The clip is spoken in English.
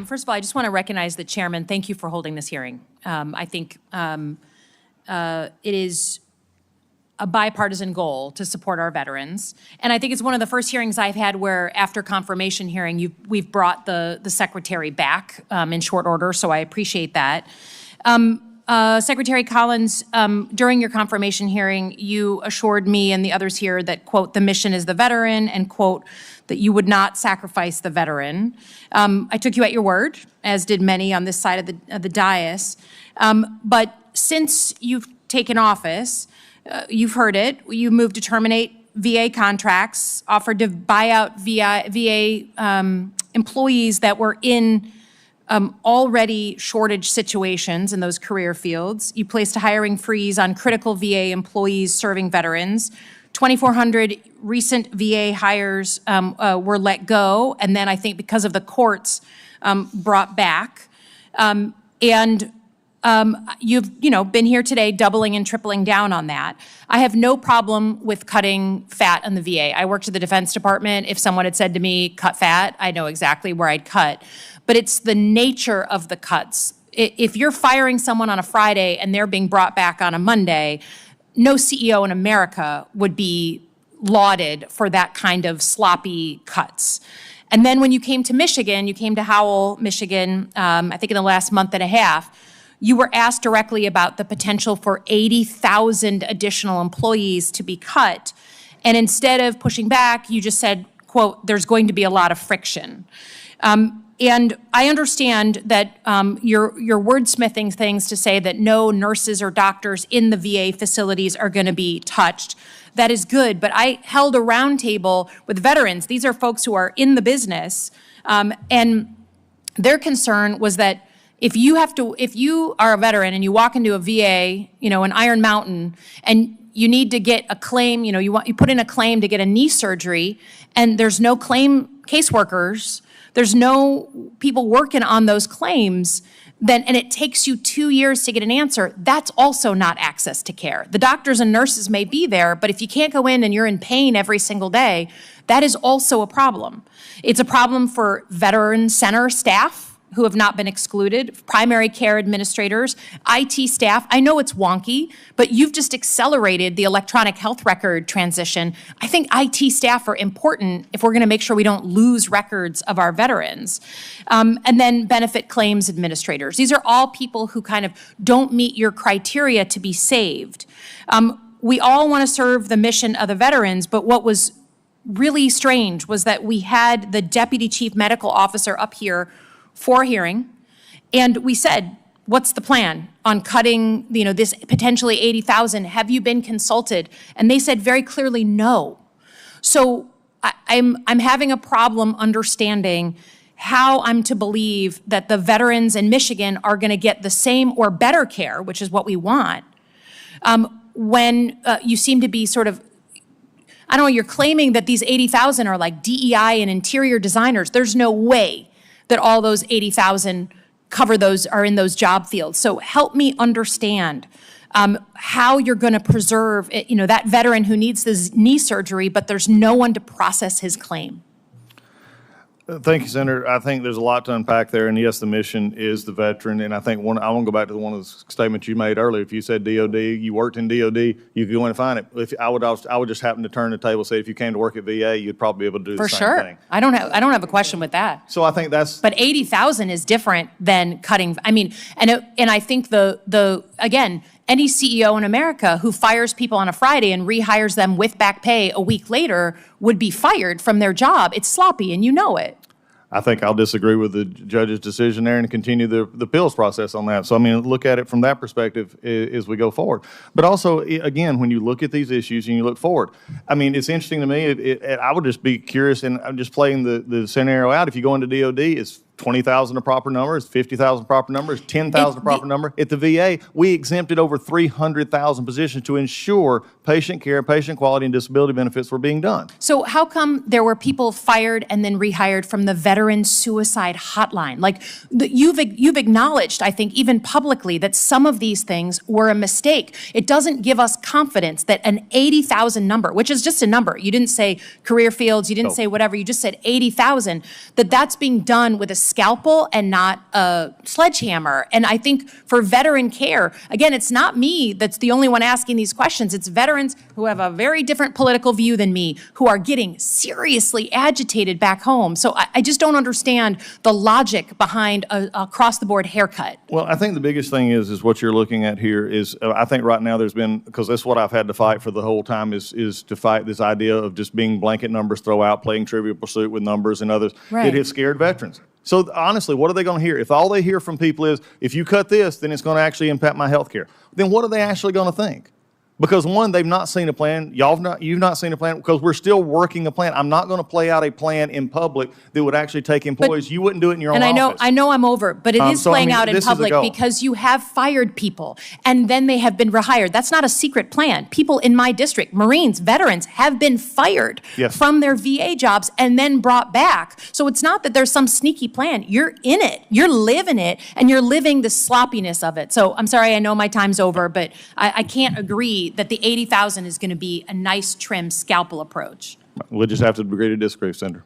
First of all, I just want to recognize the chairman. Thank you for holding this hearing. I think it is a bipartisan goal to support our veterans. And I think it's one of the first hearings I've had where after confirmation hearing, we've brought the secretary back in short order, so I appreciate that. Secretary Collins, during your confirmation hearing, you assured me and the others here that, quote, the mission is the veteran, and, quote, that you would not sacrifice the veteran. I took you at your word, as did many on this side of the dais. But since you've taken office, you've heard it, you moved to terminate VA contracts, offered to buy out VA employees that were in already shortage situations in those career fields. You placed a hiring freeze on critical VA employees serving veterans. 2,400 recent VA hires were let go, and then I think because of the courts brought back. You've been here today doubling and tripling down on that. I have no problem with cutting fat on the VA. I worked at the Defense Department. If someone had said to me, cut fat, I know exactly where I'd cut. But it's the nature of the cuts. If you're firing someone on a Friday and they're being brought back on a Monday, no CEO in America would be lauded for that kind of sloppy cuts. And then when you came to Michigan, you came to Howell, Michigan, I think in the last month and a half, you were asked directly about the potential for 80,000 additional employees to be cut. And instead of pushing back, you just said, quote, there's going to be a lot of friction. And I understand that you're wordsmithing things to say that no nurses or doctors in the VA facilities are going to be touched. That is good, but I held a roundtable with veterans. These are folks who are in the business, and their concern was that if you are a veteran and you walk into a VA, in Iron Mountain, and you need to get a claim, you put in a claim to get a knee surgery, and there's no claim caseworkers, there's no people working on those claims, and it takes you 2 years to get an answer, that's also not access to care. The doctors and nurses may be there, but if you can't go in and you're in pain every single day, that is also a problem. It's a problem for veteran center staff who have not been excluded, primary care administrators, IT staff. I know it's wonky, but you've just accelerated the electronic health record transition. I think IT staff are important if we're going to make sure we don't lose records of our veterans. And then benefit claims administrators. These are all people who kind of don't meet your criteria to be saved. We all want to serve the mission of the veterans, but what was really strange was that we had the deputy chief medical officer up here for a hearing, and we said, what's the plan on cutting, this potentially 80,000? Have you been consulted? And they said very clearly no. So I'm having a problem understanding how I'm to believe that the veterans in Michigan are going to get the same or better care, which is what we want, when you seem to be sort of, I don't know, you're claiming that these 80,000 are like DEI and interior designers. There's no way that all those 80,000 are in those job fields. So help me understand how you're going to preserve, that veteran who needs this knee surgery, but there's no one to process his claim. Thank you, Senator. I think there's a lot to unpack there, and yes, the mission is the veteran. And I think I want to go back to one of the statements you made earlier. If you said DOD, you worked in DOD, you could go in and find it. If I would just happen to turn the table and say, if you came to work at VA, you'd probably be able to do the same thing. I don't have a question with that. So I think that's. But 80,000 is different than cutting. I mean, and I think again, any CEO in America who fires people on a Friday and rehires them with back pay a week later would be fired from their job. It's sloppy, and you know it. I think I'll disagree with the judge's decision there and continue the appeals process on that. So, look at it from that perspective as we go forward. But also, again, when you look at these issues and you look forward, it's interesting to me. I would just be curious, and I'm just playing the scenario out. If you go into DOD, it's 20,000 a proper number, is 50,000 a proper number, is 10,000 a proper number. At the VA, we exempted over 300,000 positions to ensure patient care, patient quality, and disability benefits were being done. So how come there were people fired and then rehired from the veteran suicide hotline? Like, you've acknowledged, I think, even publicly, that some of these things were a mistake. It doesn't give us confidence that an 80,000 number, which is just a number, you didn't say career fields, you didn't say whatever, you just said 80,000, that's being done with a scalpel and not a sledgehammer. And I think for veteran care, again, it's not me that's the only one asking these questions. It's veterans who have a very different political view than me who are getting seriously agitated back home. So I just don't understand the logic behind a across-the-board haircut. Well, I think the biggest thing is what you're looking at here is, I think right now there's been, because that's what I've had to fight for the whole time, is to fight this idea of just being blanket numbers throw out, playing Trivial Pursuit with numbers and others. Right. It has scared veterans. So honestly, what are they going to hear? If all they hear from people is, if you cut this, then it's going to actually impact my health care, then what are they actually going to think? Because one, they've not seen a plan. You've not seen a plan, because we're still working a plan. I'm not going to play out a plan in public that would actually take employees. You wouldn't do it in your own office. I know I'm over, but it is So, I playing mean, out in this is the public goal. because you have fired people and then they have been rehired. That's not a secret plan. People in my district, Marines, veterans, have been fired Yes. from their VA jobs and then brought back. So it's not that there's some sneaky plan. You're in it. You're living it, and you're living the sloppiness of it. So I'm sorry, I know my time's over, but I can't agree that the 80,000 is going to be a nice trim scalpel approach. We'll just have to agree to disagree, Senator.